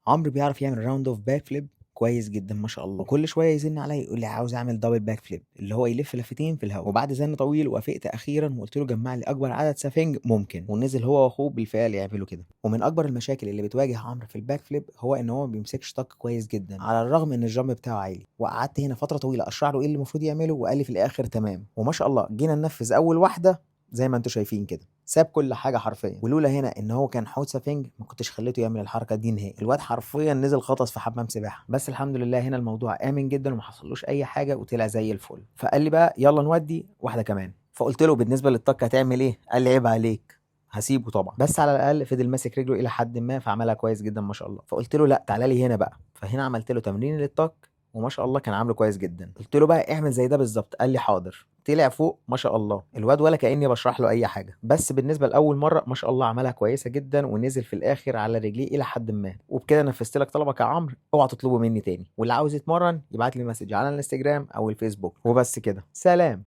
عمرو بيعرف يعمل راوند اوف باك فليب كويس جدا ما شاء الله، وكل شويه يزن عليا يقول لي عاوز اعمل دبل باك فليب اللي هو يلف لفتين في الهواء. وبعد زن طويل وافقت اخيرا وقلت له جمع لي اكبر عدد سفنج ممكن، ونزل هو واخوه بالفعل يعملوا كده. ومن اكبر المشاكل اللي بتواجه عمرو في الباك فليب هو ان هو ما بيمسكش طاق كويس جدا على الرغم ان الجامب بتاعه عالي. وقعدت هنا فتره طويله اشرح له ايه اللي المفروض يعمله، وقال لي في الاخر تمام. وما شاء الله جينا ننفذ اول واحده زي ما انتم شايفين كده، ساب كل حاجه حرفيا. ولولا هنا ان هو كان حوت سفنج ما كنتش خليته يعمل الحركه دي نهائي. الواد حرفيا نزل غطس في حمام سباحه، بس الحمد لله هنا الموضوع امن جدا وما حصلوش اي حاجه وطلع زي الفل. فقال لي بقى يلا نودي واحده كمان. فقلت له بالنسبه للطاقه هتعمل ايه؟ قال لي عيب عليك. هسيبه طبعا، بس على الاقل فضل ماسك رجله الى حد ما فعملها كويس جدا ما شاء الله. فقلت له لا تعالى لي هنا بقى. فهنا عملت له تمرين للطاق وما شاء الله كان عامله كويس جدا. قلت له بقى اعمل زي ده بالظبط. قال لي حاضر. طلع فوق ما شاء الله الواد ولا كاني بشرح له اي حاجه، بس بالنسبه لاول مره ما شاء الله عملها كويسه جدا ونزل في الاخر على رجليه الى حد ما. وبكده نفذت لك طلبك يا عمرو، اوعى تطلبه مني تاني، واللي عاوز يتمرن يبعت لي مسج على الانستجرام او الفيسبوك. وبس كده، سلام.